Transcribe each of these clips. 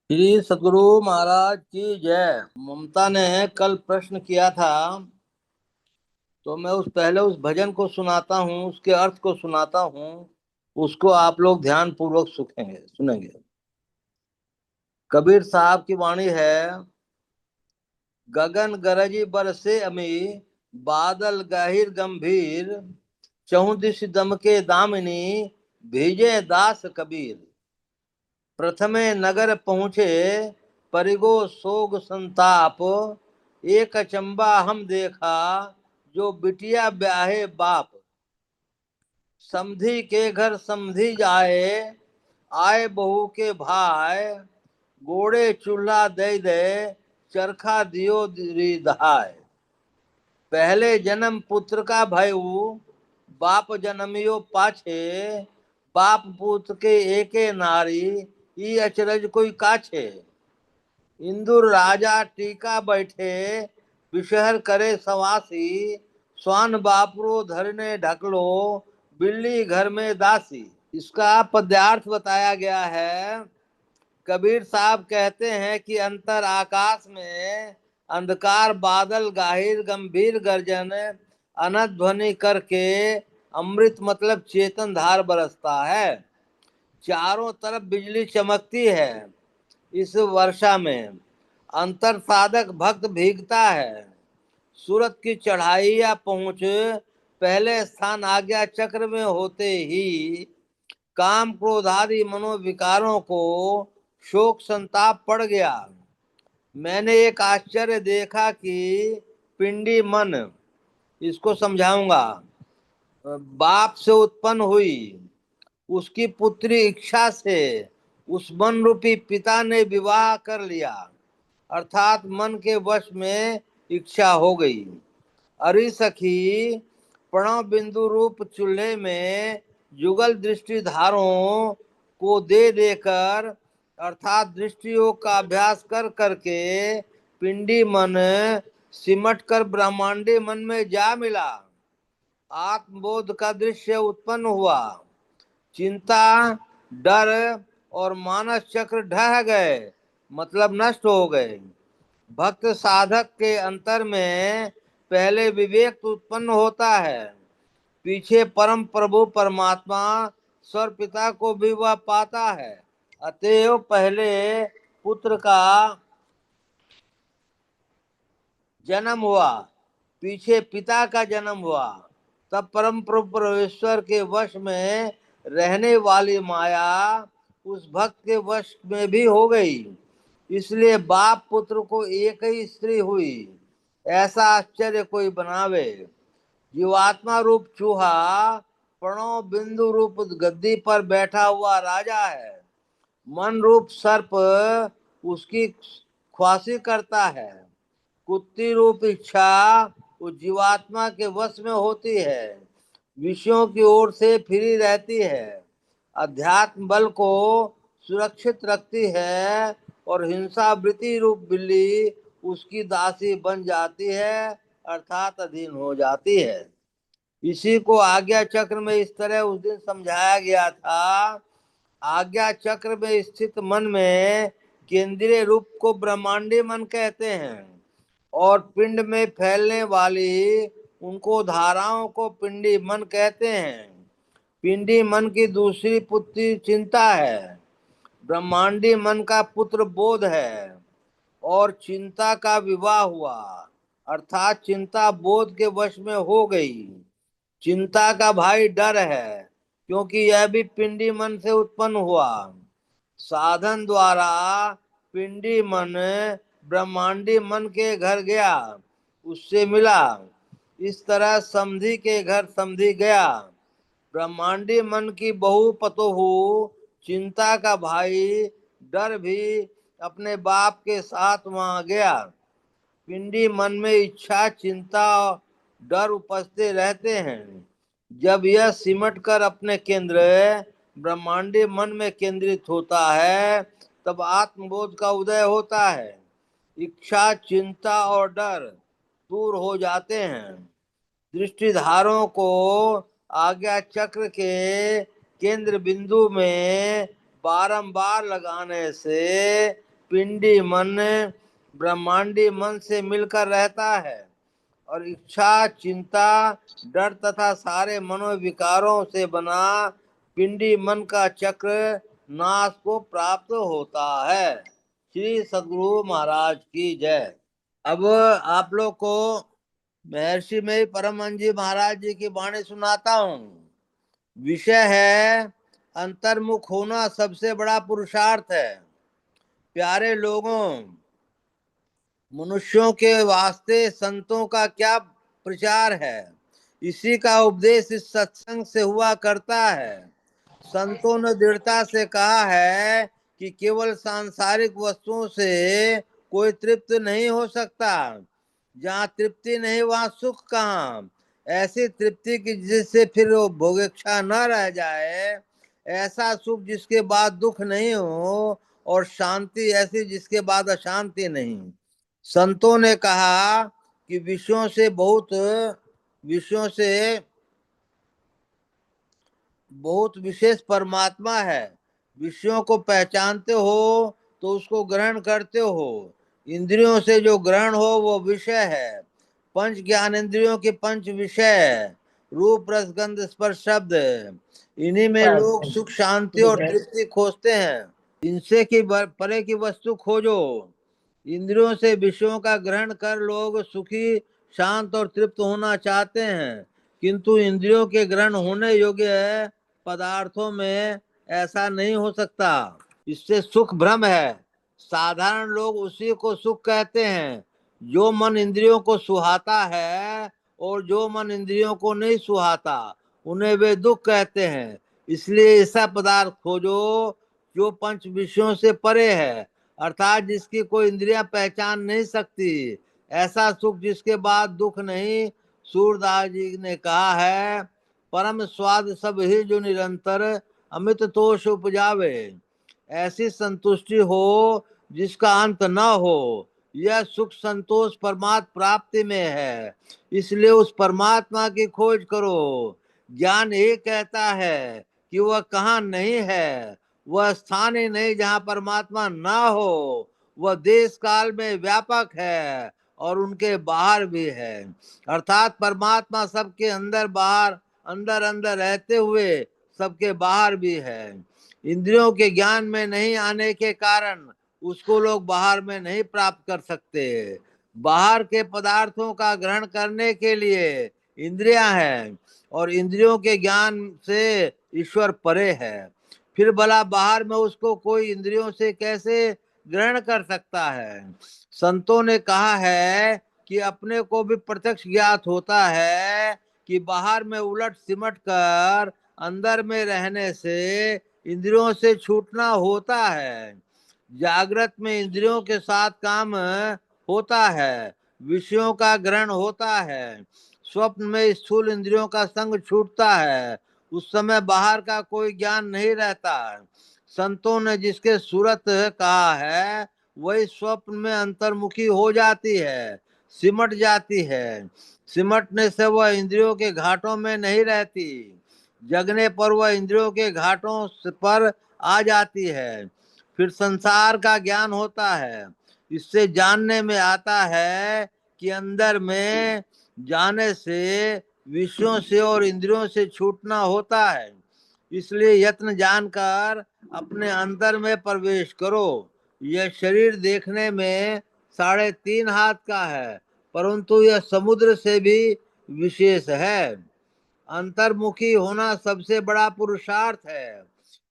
श्री सतगुरु महाराज की जय। ममता ने कल प्रश्न किया था, तो मैं उस भजन को सुनाता हूँ, उसके अर्थ को सुनाता हूँ। उसको आप लोग ध्यान पूर्वक सुनेंगे। कबीर साहब की वाणी है। गगन गरजी बरसे अमी, बादल गहिर गंभीर, चहुदिश दमके दामिनी, भेजे दास कबीर। प्रथमे नगर पहुँचे, परिगो सोग संताप, एक अचंबा हम देखा, जो बिटिया ब्याहे बाप। समधी के घर समधी जाए, आए बहू के भाई, गोड़े चूल्हा दे दे, चरखा दियो रिधाय। पहले जन्म पुत्र का भयऊ, बाप जन्मियो पाछे, बाप पुत्र के एके नारी, ई अचरज कोई काछे। इंदुर राजा टीका बैठे, विषहर करे सवासी, स्वान बापरो धरने ढकलो, बिल्ली घर में दासी। इसका पद्यार्थ बताया गया है। कबीर साहब कहते हैं कि अंतर आकाश में अंधकार बादल गाहिर गंभीर गर्जन अनंत ध्वनि करके अमृत मतलब चेतन धार बरसता है। चारों तरफ बिजली चमकती है। इस वर्षा में अंतर साधक भक्त भीगता है। सूरत की चढ़ाई या पहुंच पहले स्थान आज्ञा चक्र में होते ही काम क्रोध आदि मनोविकारों को शोक संताप पड़ गया। मैंने एक आश्चर्य देखा कि पिंडी मन, इसको समझाऊंगा, बाप से उत्पन्न हुई। उसकी पुत्री इच्छा से उस मन रूपी पिता ने विवाह कर लिया, अर्थात मन के वश में इच्छा हो गई। अरे सखी, प्रणव बिंदु रूप चूल्हे में युगल दृष्टि धारों को दे देकर, अर्थात दृष्टियों का अभ्यास कर करके पिंडी मन सिमट कर ब्रह्मांडी मन में जा मिला। आत्मबोध का दृश्य उत्पन्न हुआ। चिंता, डर और मानस चक्र ढह गए, मतलब नष्ट हो गए। भक्त साधक के अंतर में पहले विवेक उत्पन्न होता है, पीछे परम प्रभु परमात्मा स्वर पिता को भी वह पाता है। अतएव पहले पुत्र का जन्म हुआ, पीछे पिता का जन्म हुआ। तब परम प्रभु परमेश्वर के वश में रहने वाली माया उस भक्त के वश में भी हो गई। इसलिए बाप पुत्र को एक ही स्त्री हुई। ऐसा आश्चर्य कोई बनावे। जीवात्मा रूप चूहा प्रणव बिंदु रूप गद्दी पर बैठा हुआ राजा है। मन रूप सर्प उसकी ख्वासी करता है। कुत्ती रूप इच्छा उस जीवात्मा के वश में होती है, विषयों की ओर से फिरी रहती है, अध्यात्म बल को सुरक्षित रखती है और हिंसा वृत्ति रूप बिल्ली उसकी दासी बन जाती है, अर्थात अधीन हो जाती है। इसी को आज्ञा चक्र में इस तरह उस दिन समझाया गया था। आज्ञा चक्र में स्थित मन में केंद्रीय रूप को ब्रह्मांडी मन कहते हैं और पिंड में फैलने वाली उनको धाराओं को पिंडी मन कहते हैं। पिंडी मन की दूसरी पुत्री चिंता है। ब्रह्मांडी मन का पुत्र बोध है और चिंता का विवाह हुआ, अर्थात चिंता बोध के वश में हो गई। चिंता का भाई डर है, क्योंकि यह भी पिंडी मन से उत्पन्न हुआ। साधन द्वारा पिंडी मन ब्रह्मांडी मन के घर गया, उससे मिला। इस तरह समधी के घर समधी गया। ब्रह्मांडी मन की बहु पतोहू चिंता का भाई डर भी अपने बाप के साथ वहां गया। पिंडी मन में इच्छा, चिंता और डर उपजते रहते हैं। जब यह सिमट कर अपने केंद्र ब्रह्मांडी मन में केंद्रित होता है, तब आत्मबोध का उदय होता है। इच्छा, चिंता और डर दूर हो जाते हैं। दृष्टिधारों को आज्ञा चक्र के केंद्र बिंदु में बारंबार लगाने से पिंडी मन ब्रह्मांडी मन से मिलकर रहता है और इच्छा, चिंता, डर तथा सारे मनोविकारों से बना पिंडी मन का चक्र नाश को प्राप्त होता है। श्री सद्गुरु महाराज की जय। अब आप लोग को महर्षि में परमहंस जी महाराज जी की वाणी सुनाता हूँ। विषय है अंतर्मुख होना सबसे बड़ा पुरुषार्थ है। प्यारे लोगों, मनुष्यों के वास्ते संतों का क्या प्रचार है, इसी का उपदेश इस सत्संग से हुआ करता है। संतों ने दृढ़ता से कहा है कि केवल सांसारिक वस्तुओं से कोई तृप्त नहीं हो सकता। जहाँ तृप्ति नहीं वहाँ सुख कहाँ। ऐसी तृप्ति की जिससे फिर वो भोगेच्छा न रह जाए, ऐसा सुख जिसके बाद दुख नहीं हो, और शांति ऐसी जिसके बाद अशांति नहीं। संतों ने कहा कि विषयों से बहुत विशेष परमात्मा है। विषयों को पहचानते हो तो उसको ग्रहण करते हो। इंद्रियों से जो ग्रहण हो वो विषय है। पंच ज्ञान इंद्रियों के पंच विषय रूप, रस, गंध, स्पर्श, शब्द, इन्हीं में लोग सुख, शांति और तृप्ति खोजते हैं। इनसे की परे की वस्तु खोजो। इंद्रियों से विषयों का ग्रहण कर लोग सुखी, शांत और तृप्त होना चाहते हैं, किंतु इंद्रियों के ग्रहण होने योग्य पदार्थों में ऐसा नहीं हो सकता। इससे सुख भ्रम है। साधारण लोग उसी को सुख कहते हैं जो मन इंद्रियों को सुहाता है, और जो मन इंद्रियों को नहीं सुहाता उन्हें वे दुख कहते हैं। इसलिए ऐसा पदार्थ खोजो जो पंच विषयों से परे है, अर्थात जिसकी कोई इंद्रियां पहचान नहीं सकती। ऐसा सुख जिसके बाद दुख नहीं। सूरदास जी ने कहा है, परम स्वाद सब ही जो निरंतर अमित तोष उपजावे। ऐसी संतुष्टि हो जिसका अंत न हो, यह सुख संतोष परमात्मा प्राप्ति में है। इसलिए उस परमात्मा की खोज करो। ज्ञान ये कहता है कि वह कहाँ नहीं है। वह स्थान ही नहीं जहाँ परमात्मा ना हो। वह देश काल में व्यापक है और उनके बाहर भी है। अर्थात परमात्मा सबके अंदर बाहर, अंदर अंदर रहते हुए सबके बाहर भी है। इंद्रियों के ज्ञान में नहीं आने के कारण उसको लोग बाहर में नहीं प्राप्त कर सकते। बाहर के पदार्थों का ग्रहण करने के लिए इंद्रियां हैं, और इंद्रियों के ज्ञान से ईश्वर परे है। फिर भला बाहर में उसको कोई इंद्रियों से कैसे ग्रहण कर सकता है। संतों ने कहा है कि अपने को भी प्रत्यक्ष ज्ञात होता है कि बाहर में उलट सिमट कर अंदर में रहने से इंद्रियों से छूटना होता है। जागृत में इंद्रियों के साथ काम होता है, विषयों का ग्रहण होता है। स्वप्न में स्थूल इंद्रियों का संग छूटता है, उस समय बाहर का कोई ज्ञान नहीं रहता। संतों ने जिसके सूरत कहा है वही स्वप्न में अंतर्मुखी हो जाती है, सिमट जाती है। सिमटने से वह इंद्रियों के घाटों में नहीं रहती। जगने पर वह इंद्रियों के घाटों पर आ जाती है। फिर संसार का ज्ञान होता है। इससे जानने में आता है कि अंदर में जाने से विषयों से और इंद्रियों से छूटना होता है। इसलिए यत्न जानकर अपने अंदर में प्रवेश करो। यह शरीर देखने में 3.5 हाथ का है, परंतु यह समुद्र से भी विशेष है। अंतर्मुखी होना सबसे बड़ा पुरुषार्थ है।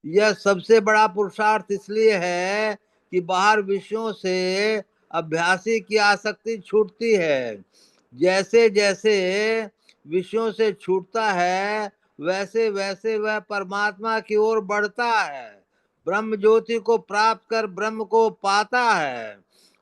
यह सबसे बड़ा पुरुषार्थ इसलिए है कि बाहर विषयों से अभ्यासी की आसक्ति छूटती है। जैसे जैसे विषयों से छूटता है वैसे वैसे वह परमात्मा की ओर बढ़ता है, ब्रह्म ज्योति को प्राप्त कर ब्रह्म को पाता है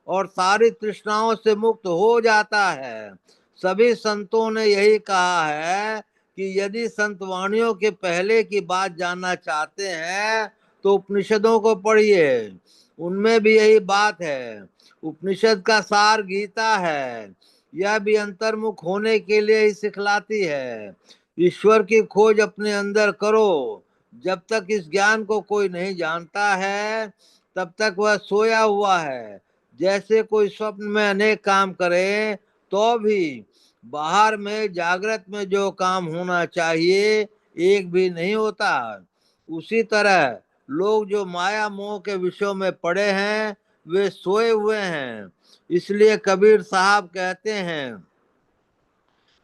और सारी तृष्णाओं से मुक्त हो जाता है। सभी संतों ने यही कहा है कि यदि संतवाणियों के पहले की बात जानना चाहते हैं तो उपनिषदों को पढ़िए, उनमें भी यही बात है। उपनिषद का सार गीता है। यह भी अंतर्मुख होने के लिए ही सिखलाती है। ईश्वर की खोज अपने अंदर करो। जब तक इस ज्ञान को कोई नहीं जानता है तब तक वह सोया हुआ है। जैसे कोई स्वप्न में अनेक काम करे तो भी बाहर में जागृत में जो काम होना चाहिए एक भी नहीं होता। उसी तरह लोग जो माया मोह के विषयों में पड़े हैं वे सोए हुए हैं। इसलिए कबीर साहब कहते हैं,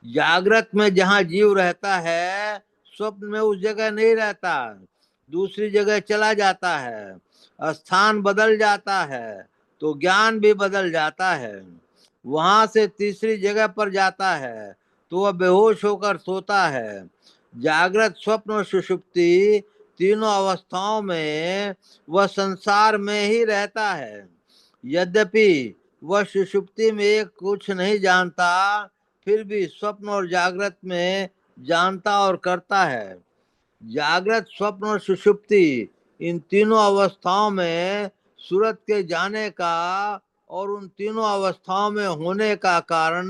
जागृत में जहाँ जीव रहता है स्वप्न में उस जगह नहीं रहता, दूसरी जगह चला जाता है, स्थान बदल जाता है तो ज्ञान भी बदल जाता है। वहां से तीसरी जगह पर जाता है तो वह बेहोश होकर सोता है। जागृत स्वप्न और सुषुप्ति तीनों अवस्थाओं में वह संसार में ही रहता है। यद्यपि वह सुषुप्ति में एक कुछ नहीं जानता, फिर भी स्वप्न और जागृत में जानता और करता है। जागृत स्वप्न और सुषुप्ति इन तीनों अवस्थाओं में सूरत के जाने का और उन तीनों अवस्थाओं में होने का कारण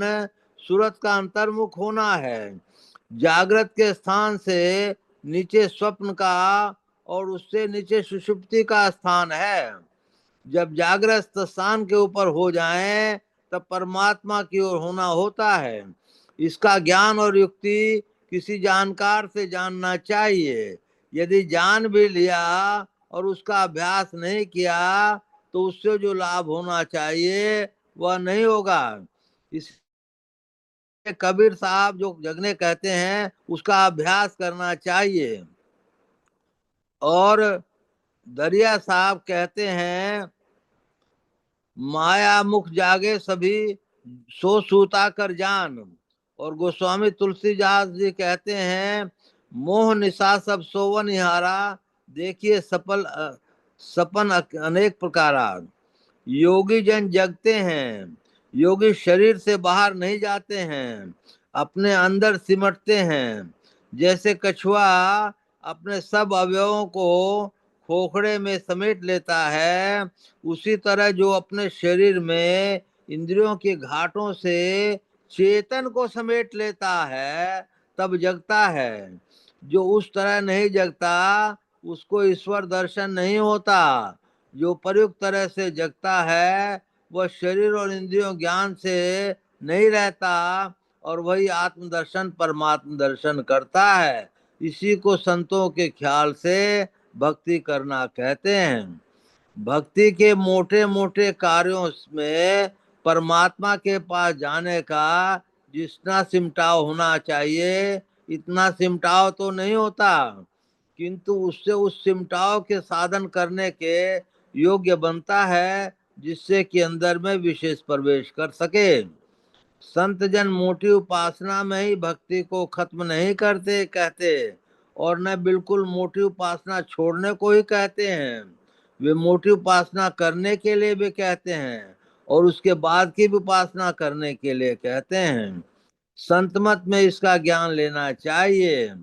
सूरत का अंतर्मुख होना है। जागृत के स्थान से नीचे स्वप्न का और उससे नीचे सुषुप्ति का स्थान है। जब जागृत स्थान के ऊपर हो जाए तब परमात्मा की ओर होना होता है। इसका ज्ञान और युक्ति किसी जानकार से जानना चाहिए। यदि जान भी लिया और उसका अभ्यास नहीं किया तो उससे जो लाभ होना चाहिए वह नहीं होगा। इस कबीर साहब जो जगने कहते हैं उसका अभ्यास करना चाहिए। और दरिया साहब कहते हैं, माया मुख जागे सभी सो सूता कर जान। और गोस्वामी तुलसीदास जी कहते हैं, मोह निशा सब सोवन निहारा, देखिए सपन अनेक प्रकारा। योगी जन जगते हैं, योगी शरीर से बाहर नहीं जाते हैं, अपने अंदर सिमटते हैं। जैसे कछुआ अपने सब अवयवों को खोखड़े में समेट लेता है, उसी तरह जो अपने शरीर में इंद्रियों के घाटों से चेतन को समेट लेता है तब जगता है। जो उस तरह नहीं जगता उसको ईश्वर दर्शन नहीं होता। जो प्रयुक्त तरह से जगता है वह शरीर और इंद्रियों ज्ञान से नहीं रहता और वही आत्मदर्शन परमात्म दर्शन करता है। इसी को संतों के ख्याल से भक्ति करना कहते हैं। भक्ति के मोटे मोटे कार्यों में परमात्मा के पास जाने का जितना सिमटाव होना चाहिए इतना सिमटाव तो नहीं होता, किंतु उससे उस सिमटाव के साधन करने के योग्य बनता है जिससे कि अंदर में विशेष प्रवेश कर सके। संत जन मोटी उपासना में ही भक्ति को खत्म नहीं करते कहते और न बिल्कुल मोटी उपासना छोड़ने को ही कहते हैं। वे मोटी उपासना करने के लिए भी कहते हैं और उसके बाद की भी उपासना करने के लिए कहते हैं। संत मत में इसका ज्ञान लेना चाहिए,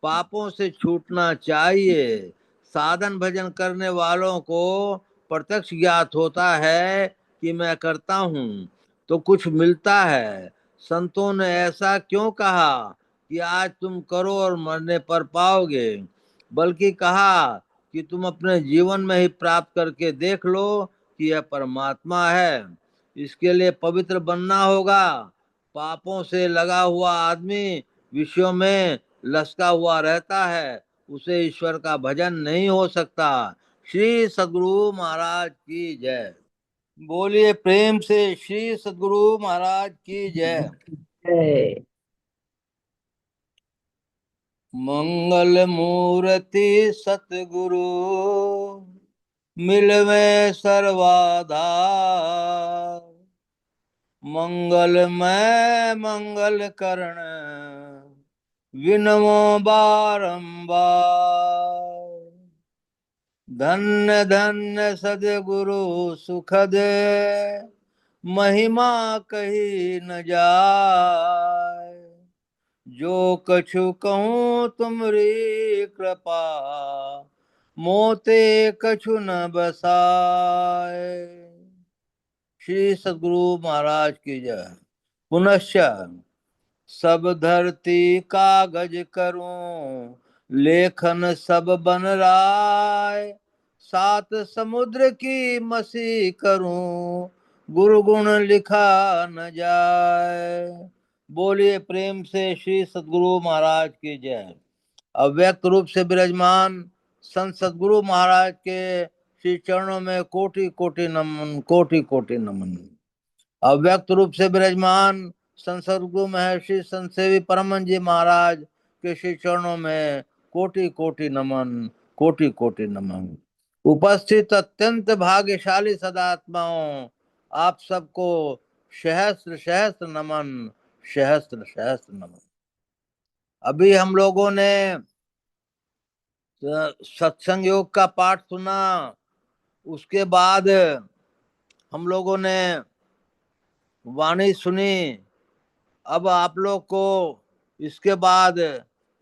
पापों से छूटना चाहिए। साधन भजन करने वालों को प्रत्यक्ष ज्ञात होता है कि मैं करता हूँ तो कुछ मिलता है। संतों ने ऐसा क्यों कहा कि आज तुम करो और मरने पर पाओगे, बल्कि कहा कि तुम अपने जीवन में ही प्राप्त करके देख लो कि यह परमात्मा है। इसके लिए पवित्र बनना होगा। पापों से लगा हुआ आदमी विषयों में लसका हुआ रहता है, उसे ईश्वर का भजन नहीं हो सकता। श्री सद्गुरु महाराज की जय। बोलिए प्रेम से श्री सद्गुरु महाराज की जय। जय। मंगल मूर्ति सतगुरु मिलवे सर्वाधार, मंगलमय मंगल करण विनमो बारंबार। धन्य धन्य सद्गुरु सुखद महिमा कही न जाय। जो कछु कहूँ तुमरी कृपा, मोते कछु न बसाए। श्री सद्गुरु महाराज की जय। पुनश्च सब धरती कागज करूं, लेखन सब बन राय। सात समुद्र की मसी करूं, गुरु गुण लिखा न जाए। बोलिए प्रेम से श्री सद्गुरु महाराज की जय। अव्यक्त रूप से विराजमान संत सद्गुरु महाराज के श्री चरणों में कोटि कोटि नमन, कोटि कोटि नमन। अव्यक्त रूप से विराजमान संत सद्गुरु महर्षि संत सेवी परमहंस जी महाराज के श्री चरणों में कोटि कोटि नमन, कोटि कोटि नमन। उपस्थित अत्यंत भाग्यशाली सदात्माओं, आप सबको सहस्त्र सहस्त्र नमन, सहस्त्र सहस्त्र नमन। अभी हम लोगों ने सत्संग योग का पाठ सुना, उसके बाद हम लोगों ने वाणी सुनी। अब आप लोग को इसके बाद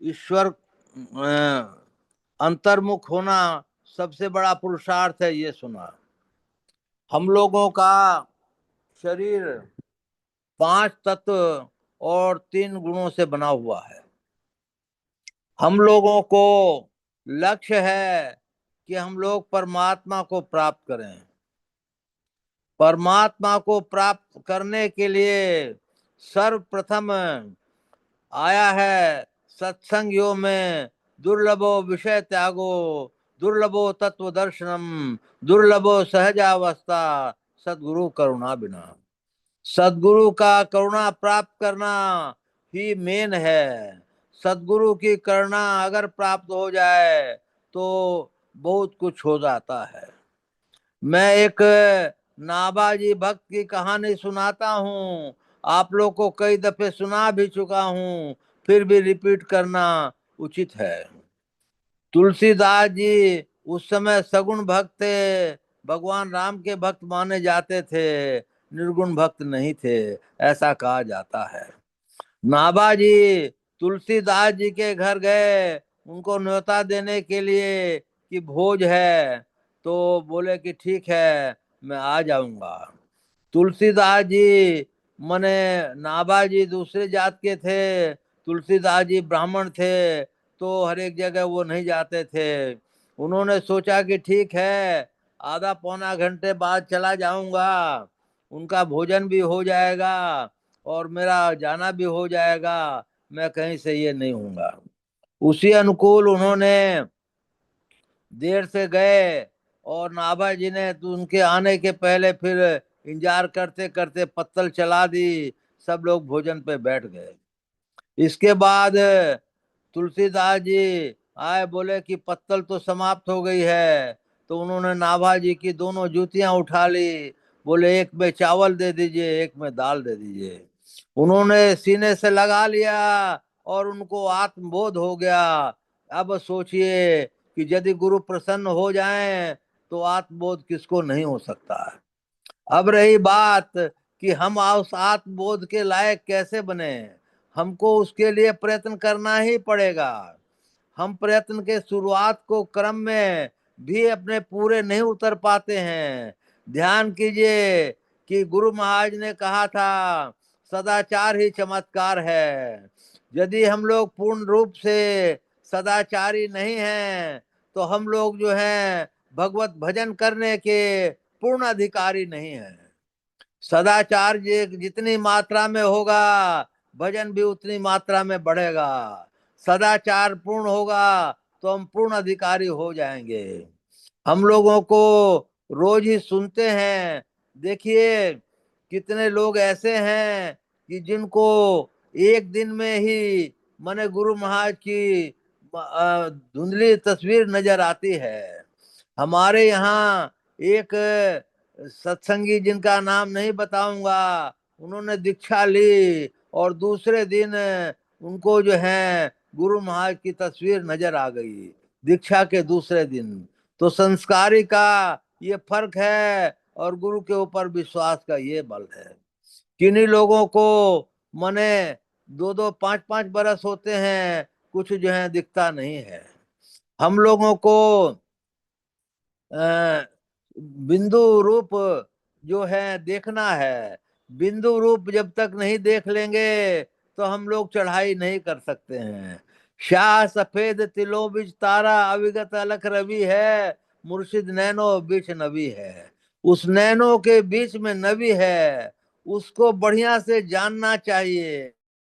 ईश्वर अंतर्मुख होना सबसे बड़ा पुरुषार्थ है, ये सुना। हम लोगों का शरीर 5 तत्व और 3 गुणों से बना हुआ है। हम लोगों को लक्ष्य है कि हम लोग परमात्मा को प्राप्त करें। परमात्मा को प्राप्त करने के लिए सर्वप्रथम आया है सत्संग योग में दुर्लभो विषय त्यागो, दुर्लभो तत्व दर्शनम, दुर्लभो सहजावस्था, सद्गुरु करुणा बिना। सद्गुरु का करुणा प्राप्त करना ही मेन है। सद्गुरु की करुणा अगर प्राप्त हो जाए तो बहुत कुछ हो जाता है। मैं एक नाभाजी भक्त की कहानी सुनाता हूँ, आप लोग को कई दफे सुना भी चुका हूँ, फिर भी रिपीट करना उचित है। तुलसीदास जी उस समय सगुण भक्त थे, भगवान राम के भक्त माने जाते थे, निर्गुण भक्त नहीं थे, ऐसा कहा जाता है। नाभाजी तुलसीदास जी के घर गए उनको न्योता देने के लिए कि भोज है, तो बोले कि ठीक है मैं आ जाऊंगा। तुलसीदास जी मने नाभाजी दूसरे जात के थे, तुलसीदास जी ब्राह्मण थे, तो हर एक जगह वो नहीं जाते थे। उन्होंने सोचा कि ठीक है आधा पौना घंटे बाद चला जाऊंगा, उनका भोजन भी हो जाएगा और मेरा जाना भी हो जाएगा, मैं कहीं से ये नहीं हूँगा। उसी अनुकूल उन्होंने देर से गए और नाभा जी ने तो उनके आने के पहले फिर इंतजार करते करते पत्तल चला दी, सब लोग भोजन पे बैठ गए। इसके बाद तुलसीदास जी आए, बोले कि पत्तल तो समाप्त हो गई है, तो उन्होंने नाभा जी की दोनों जूतियां उठा ली, बोले एक में चावल दे दीजिए, एक में दाल दे दीजिए। उन्होंने सीने से लगा लिया और उनको आत्मबोध हो गया। अब सोचिए कि यदि गुरु प्रसन्न हो जाएं तो आत्मबोध किसको नहीं हो सकता है। अब रही बात कि हम उस आत्मबोध के लायक कैसे बने, हमको उसके लिए प्रयत्न करना ही पड़ेगा। हम प्रयत्न के शुरुआत को क्रम में भी अपने पूरे नहीं उतर पाते हैं। ध्यान कीजिए कि गुरु महाराज ने कहा था सदाचार ही चमत्कार है। यदि हम लोग पूर्ण रूप से सदाचारी नहीं हैं तो हम लोग जो हैं भगवत भजन करने के पूर्ण अधिकारी नहीं हैं। सदाचार जितनी मात्रा में होगा भजन भी उतनी मात्रा में बढ़ेगा। सदाचार पूर्ण होगा तो हम पूर्ण अधिकारी हो जाएंगे। हम लोगों को रोज ही सुनते हैं, देखिए कितने लोग ऐसे हैं कि जिनको एक दिन में ही माने गुरु महाराज की धुंधली तस्वीर नजर आती है। हमारे यहाँ एक सत्संगी जिनका नाम नहीं बताऊंगा, उन्होंने दीक्षा ली और दूसरे दिन उनको जो है गुरु महाराज की तस्वीर नजर आ गई दीक्षा के दूसरे दिन। तो संस्कारी का ये फर्क है और गुरु के ऊपर विश्वास का ये बल है। किन्हीं लोगों को मने 2-2 5-5 बरस होते हैं, कुछ जो है दिखता नहीं है। हम लोगों को बिंदु रूप जो है देखना है। बिंदु रूप जब तक नहीं देख लेंगे तो हम लोग चढ़ाई नहीं कर सकते हैं। शाह सफेद तिलो बिच तारा, अविगत अलख रवि है, मुर्शिद नैनो बीच नबी है। उस नैनो के बीच में नबी है, उसको बढ़िया से जानना चाहिए।